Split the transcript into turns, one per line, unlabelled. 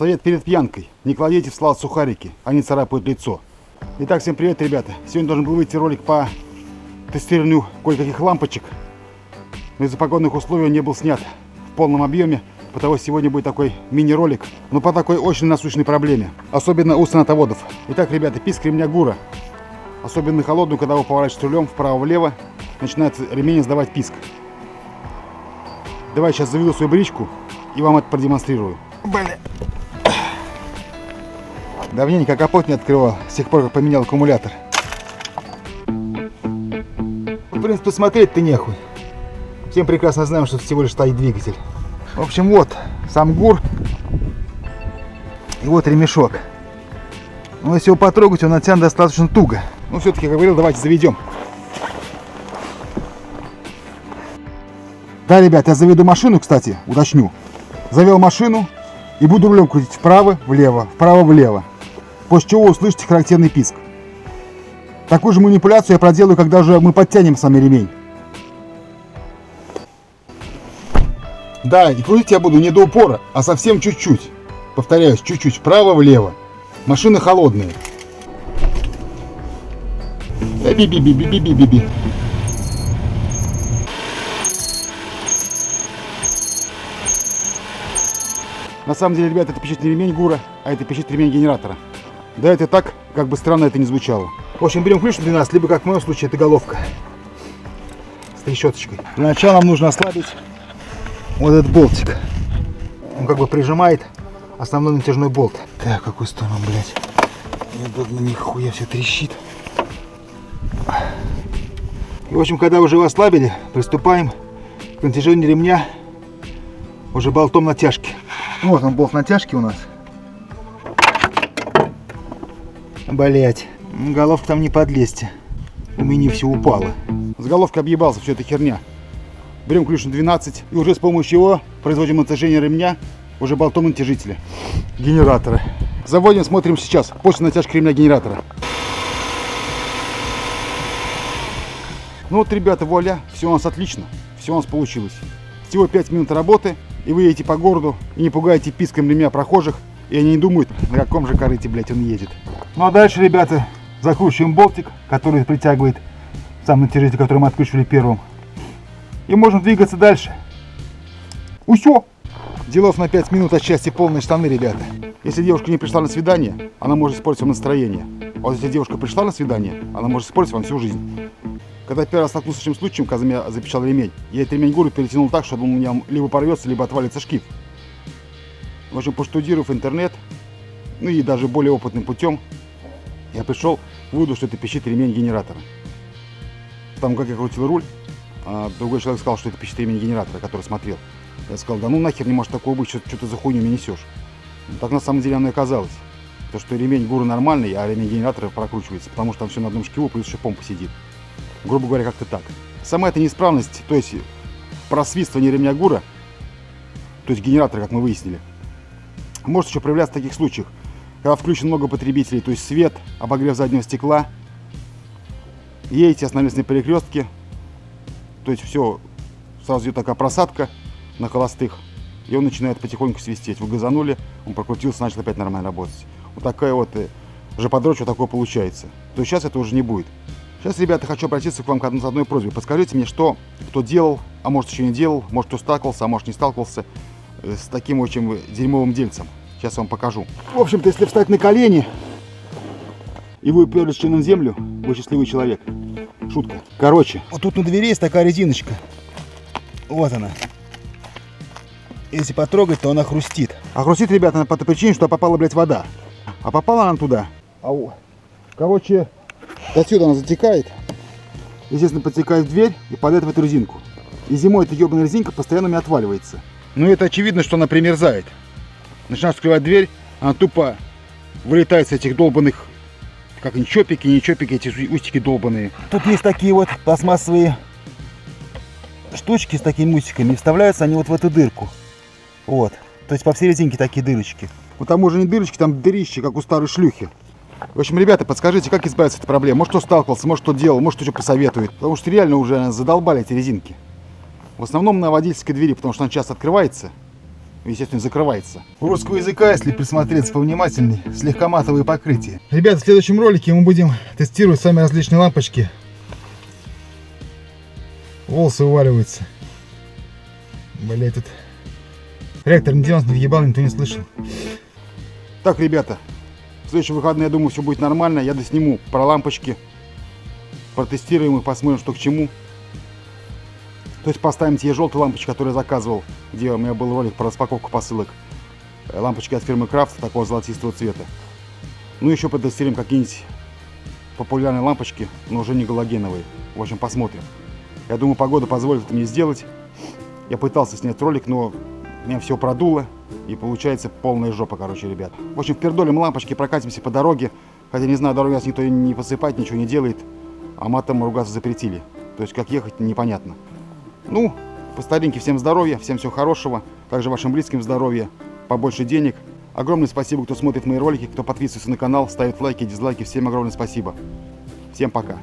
Совет перед пьянкой. Не кладите в салат сухарики, они царапают лицо. Итак, всем привет, ребята. Сегодня должен был выйти ролик по тестированию кое-каких лампочек. Но из-за погодных условий он не был снят в полном объеме. Потому сегодня будет такой мини-ролик, но по такой очень насущной проблеме. Особенно у станотоводов. Итак, ребята, писк ремня ГУРа. Особенно на холодную, когда вы поворачиваете рулем вправо-влево, начинает ремень издавать писк. Давай сейчас заведу свою бричку и вам это продемонстрирую. Блин. Давненько капот не открывал, с тех пор, как поменял аккумулятор. В принципе, смотреть-то нехуй. Всем прекрасно знаем, что всего лишь стоит двигатель. В общем, вот сам ГУР. И вот ремешок. Но если его потрогать, он натянут достаточно туго. Но все-таки, как говорил, давайте заведем. Да, ребят, я заведу машину, кстати, уточню. Завел машину и буду рулем крутить вправо-влево, вправо-влево. После чего услышите характерный писк. Такую же манипуляцию я проделаю, когда уже мы подтянем сами ремень. Да, и крутить я буду не до упора, а совсем чуть-чуть. Повторяюсь, чуть-чуть вправо-влево. Машина холодная. Би-би-би-би-би-би-би. На самом деле, ребята, это пищит не ремень ГУРа, а это пищит ремень генератора. Да, это так, как бы странно это ни звучало. В общем, берем ключ на 12, либо, как в моем случае, это головка с трещоточкой. Для начала нам нужно ослабить вот этот болтик. Он как бы прижимает основной натяжной болт. Так, в какую сторону, блядь? Неудобно, нихуя, все трещит. И, в общем, когда уже его ослабили, приступаем к натяжению ремня уже болтом натяжки. Вот он, болт натяжки у нас. Блять, головка там не подлезьте. У меня все упало. С головкой объебался, все это херня. Берем ключ на 12 и уже с помощью его производим натяжение ремня уже болтом натяжителя генератора. Заводим, смотрим сейчас, после натяжки ремня генератора. Ну вот, ребята, вуаля, все у нас отлично, все у нас получилось. Всего 5 минут работы, и вы едете по городу и не пугаете писком ремня прохожих, и они не думают, на каком же корыте, блядь, он едет. Ну а дальше, ребята, закручиваем болтик, который притягивает сам натяжитель, который мы откручивали первым. И можем двигаться дальше. Усё! Делов на 5 минут от счастья полные штаны, ребята. Если девушка не пришла на свидание, она может испортить вам настроение. А вот если девушка пришла на свидание, она может испортить вам всю жизнь. Когда первый раз столкнулся с этим случаем, когда меня запечатал ремень, я этот ремень ГУРа перетянул так, что у меня либо порвется, либо отвалится шкив. В общем, поштудировав интернет, ну и даже более опытным путем, я пришел к выводу, что это пищит ремень генератора. Там, как я крутил руль, другой человек сказал, что это пищит ремень генератора, который смотрел. Я сказал, да ну нахер не может такого быть, что ты за хуйню мне несешь. Но так на самом деле оно и оказалось. То, что ремень ГУРа нормальный, а ремень генератора прокручивается, потому что там все на одном шкиву, плюс еще помпа сидит. Грубо говоря, как-то так. Сама эта неисправность, то есть просвистывание ремня ГУРа, то есть генератора, как мы выяснили, может еще проявляться в таких случаях, когда включен много потребителей, то есть свет, обогрев заднего стекла, едете, остановились на перекрестке, то есть все, сразу идет такая просадка на холостых, и он начинает потихоньку свистеть. Вы газанули, он прокрутился, начал опять нормально работать. Вот такая вот жоподрочь, вот такое получается. То есть сейчас это уже не будет. Сейчас, ребята, хочу обратиться к вам с одной просьбой. Подскажите мне, что кто делал, а может еще не делал, может кто сталкивался, а может не сталкивался с таким очень дерьмовым дельцем. Сейчас я вам покажу. В общем-то, если встать на колени и вы уперлись членом в землю, вы счастливый человек. Шутка. Короче, вот тут на двери есть такая резиночка. Вот она. Если потрогать, то она хрустит. А хрустит, ребята, она по той причине, что попала, блядь, вода. А попала она туда. Короче, отсюда она затекает. Естественно, подтекает в дверь и падает в эту резинку. И зимой эта ебаная резинка постоянно мне отваливается. Ну это очевидно, что она примерзает. Начинаешь открывать дверь, она тупо вылетает с этих долбанных, как они, чопики, не чопики, эти устики долбаные. Тут есть такие вот пластмассовые штучки с такими усиками, и вставляются они вот в эту дырку. Вот. То есть по всей резинке такие дырочки. Вот там уже не дырочки, там дырище, как у старой шлюхи. В общем, ребята, подскажите, как избавиться от этой проблемы? Может, кто сталкивался, может, кто делал, может, кто что посоветует. Потому что реально уже задолбали эти резинки. В основном на водительской двери, потому что она часто открывается. естественно, закрывается. У русского языка, если присмотреться повнимательней, слегка матовые покрытия. Ребята, в следующем ролике мы будем тестировать с вами различные лампочки. Волосы уваливаются. Блять, тут реактор не делался, не въебал, никто не слышал. Так, ребята, в следующие выходные, я думаю, все будет нормально. Я досниму про лампочки, протестируем их, посмотрим, что к чему. То есть поставим те желтые лампочки, которые я заказывал, где у меня был ролик про распаковку посылок. Лампочки от фирмы Крафт, такого золотистого цвета. Ну, еще протестируем какие-нибудь популярные лампочки, но уже не галогеновые. В общем, посмотрим. Я думаю, погода позволит это мне сделать. Я пытался снять ролик, но меня все продуло. И получается полная жопа, короче, ребят. В общем, впердолим лампочки, прокатимся по дороге. Хотя, не знаю, дороги нас никто не посыпает, ничего не делает. А матом ругаться запретили. То есть, как ехать, непонятно. Ну, по старинке, всем здоровья, всем всего хорошего. Также вашим близким здоровья, побольше денег. Огромное спасибо, кто смотрит мои ролики, кто подписывается на канал, ставит лайки, дизлайки. Всем огромное спасибо. Всем пока.